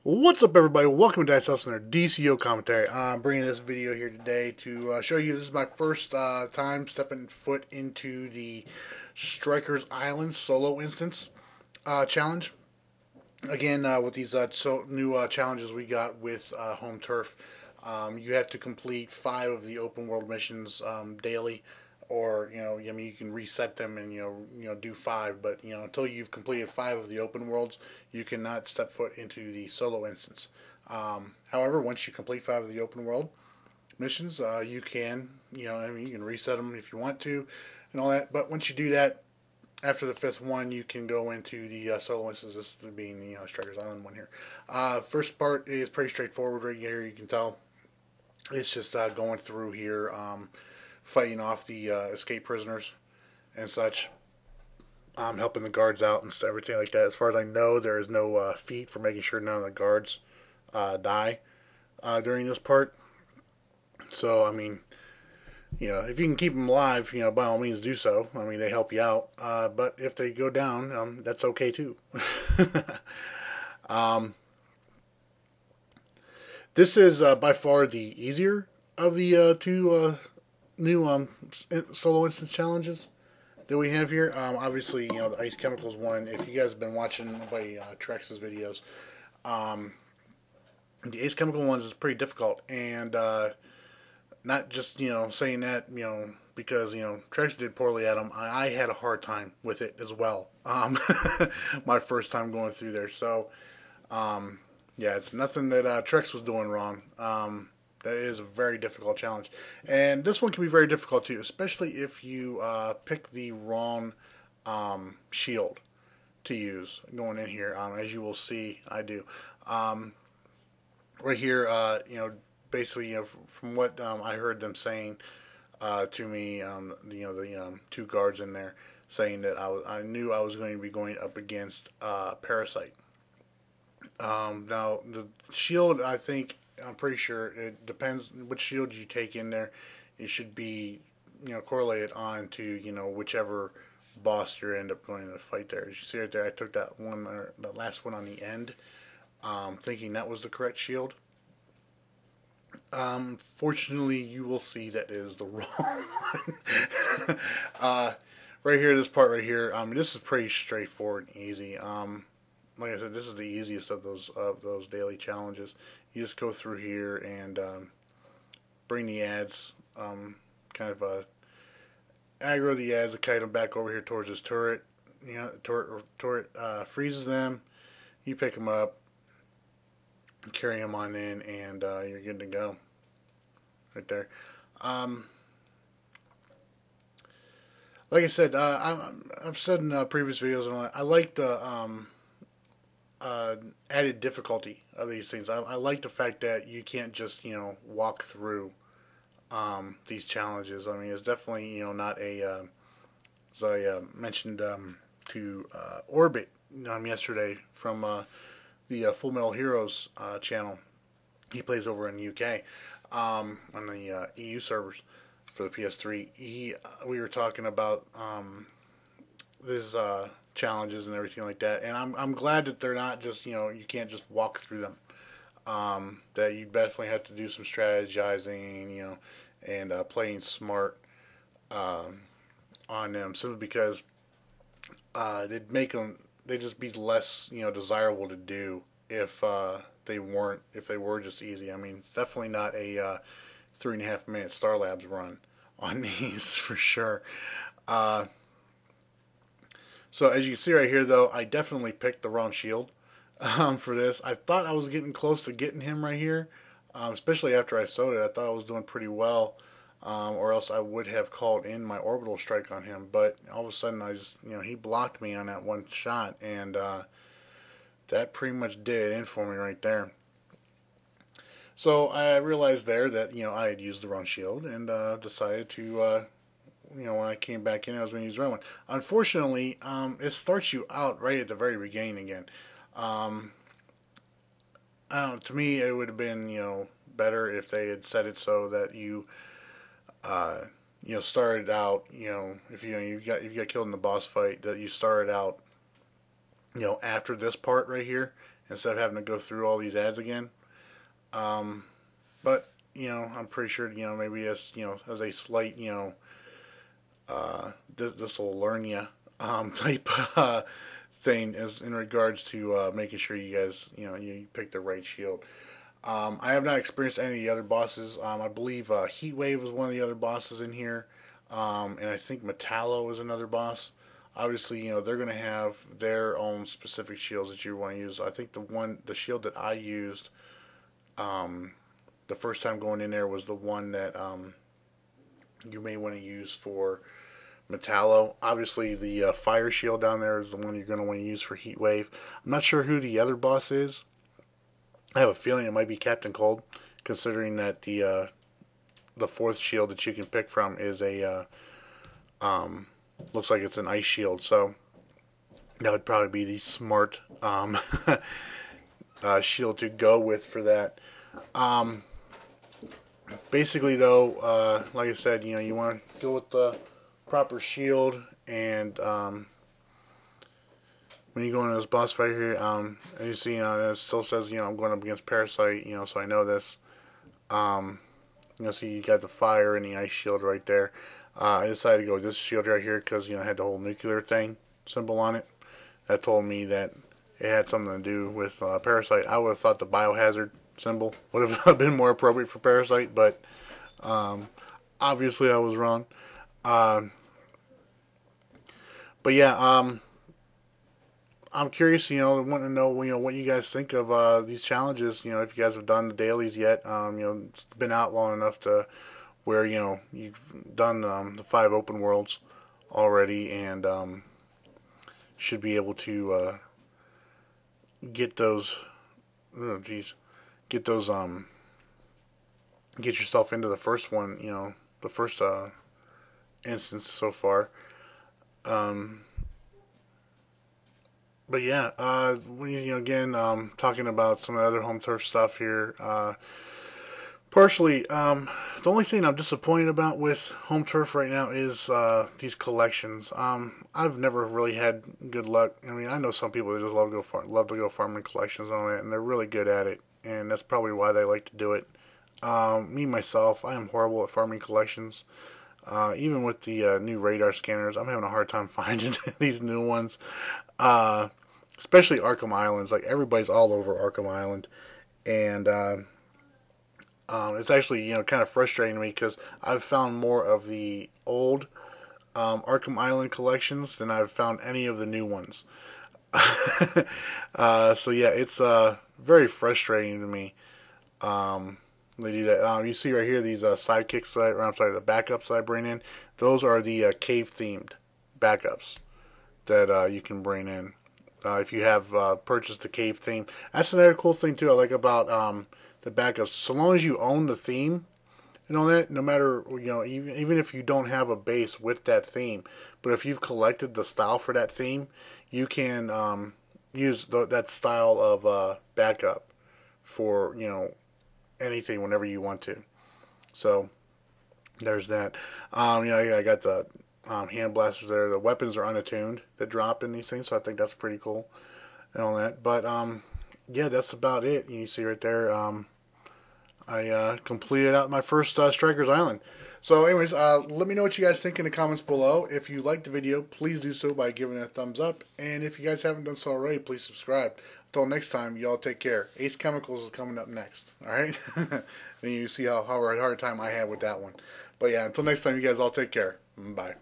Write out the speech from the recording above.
What's up, everybody? Welcome to Dice and their DCUO commentary. I'm bringing this video here today to show you this is my first time stepping foot into the Stryker's Island solo instance challenge. Again, with these new challenges we got with Home Turf, you have to complete 5 of the open world missions daily, or I mean, you can reset them and do 5, but until you've completed 5 of the open worlds, you cannot step foot into the solo instance. However, once you complete 5 of the open world missions, you can I mean, you can reset them if you want to, and all that. But once you do that, after the 5th one, you can go into the solo instance. This being the Stryker's Island one here. First part is pretty straightforward right here. You can tell it's just going through here, fighting off the escape prisoners and such, helping the guards out and everything like that. As far as I know, there is no feat for making sure none of the guards die during this part. So, I mean, if you can keep them alive, by all means do so. I mean, they help you out. But if they go down, that's okay too. This is by far the easier of the two new solo instance challenges that we have here. Obviously, the ice chemicals one. If you guys have been watching by Trex's videos, the ice chemical ones is pretty difficult, and not just saying that because Trex did poorly at them. I had a hard time with it as well. My first time going through there, so yeah, it's nothing that Trex was doing wrong. That is a very difficult challenge, and this one can be very difficult too, especially if you pick the wrong shield to use going in here. As you will see, I do. Right here, basically, from what I heard them saying to me, the two guards in there saying that I knew I was going to be going up against Parasite. Now the shield, I'm pretty sure it depends which shield you take in there. It should be correlated on to whichever boss you end up going to fight there. As you see right there, I took that one, or the last one on the end, thinking that was the correct shield. Fortunately, you will see that is the wrong one. Right here, this part right here, this is pretty straightforward and easy. Like I said, this is the easiest of those daily challenges. You just go through here and bring the ads, kind of aggro the ads, kite them back over here towards this turret. Turret freezes them. You pick them up, carry them on in, and you're good to go. Right there. Like I said, I've said in previous videos, I like the added difficulty of these things. I like the fact that you can't just walk through these challenges. I mean, it's definitely not a as I mentioned to Orbit yesterday from the Full Metal Heroes channel. He plays over in the UK on the EU servers for the PS3. We were talking about this challenges and everything like that, and I'm glad that they're not just you can't just walk through them. That you definitely have to do some strategizing, and playing smart on them, simply because they'd just be less desirable to do if they were just easy. I mean, definitely not a 3.5 minute Star Labs run on these for sure. So as you can see right here, though, I definitely picked the wrong shield for this. I thought I was getting close to getting him right here, especially after I sewed it. I thought I was doing pretty well, or else I would have called in my orbital strike on him. But all of a sudden, he blocked me on that one shot, and that pretty much did it in for me right there. So I realized there that I had used the wrong shield, and decided to when I came back in, I was going to use the right one. Unfortunately, it starts you out right at the very beginning again. I don't know, to me, it would have been better if they had set it so that you started out if you got killed in the boss fight, that you started out after this part right here, instead of having to go through all these ads again. But I'm pretty sure maybe as as a slight this will learn you type thing is in regards to making sure you guys you pick the right shield. I have not experienced any of the other bosses. I believe Heatwave was one of the other bosses in here, and I think Metallo is another boss. Obviously, they're going to have their own specific shields that you want to use. I think the shield that I used the first time going in there was the one that you may want to use for Metallo. Obviously, the fire shield down there is the one you're going to want to use for Heatwave. I'm not sure who the other boss is. I have a feeling it might be Captain Cold, considering that the fourth shield that you can pick from is a looks like it's an ice shield. So that would probably be the smart shield to go with for that. Basically, though, like I said, you want to go with the proper shield, and when you go into this boss fight here, and you see, it still says, I'm going up against Parasite, so I know this. So you got the fire and the ice shield right there. I decided to go with this shield right here because, it had the whole nuclear thing symbol on it. That told me that it had something to do with Parasite. I would have thought the biohazard symbol would have been more appropriate for Parasite, but obviously I was wrong. But yeah, I'm curious, I want to know, what you guys think of these challenges. If you guys have done the dailies yet. It's been out long enough to where, you've done the 5 open worlds already, and should be able to get those, get yourself into the first one, the first instance so far. But yeah, again, talking about some of the other home turf stuff here. Partially, the only thing I'm disappointed about with home turf right now is these collections. I've never really had good luck. I mean, I know some people that just love to go farming collections on it, and they're really good at it, and that's probably why they like to do it. Me myself, I am horrible at farming collections. Even with the new radar scanners, I'm having a hard time finding these new ones. Especially Arkham Islands. Like, everybody's all over Arkham Island, and it's actually kind of frustrating to me because I've found more of the old Arkham Island collections than I've found any of the new ones. So yeah, it's very frustrating to me. They do that. You see right here these sidekicks the backups that I bring in. Those are the cave themed backups that you can bring in. If you have purchased the cave theme. That's another cool thing too I like about the backups. So long as you own the theme and all that, no matter, even if you don't have a base with that theme, but if you've collected the style for that theme, you can use that style of backup for, anything whenever you want to. So there's that. I got the hand blasters there. The weapons are unattuned that drop in these things, so I think that's pretty cool and all that. But yeah, that's about it. You see right there, I completed out my first Stryker's Island. So anyways, let me know what you guys think in the comments below. If you liked the video, please do so by giving it a thumbs up. And if you guys haven't done so already, please subscribe. Until next time, y'all take care. Ace Chemicals is coming up next. Alright? And you see how hard time I had with that one. But yeah, until next time, you guys all take care. Bye.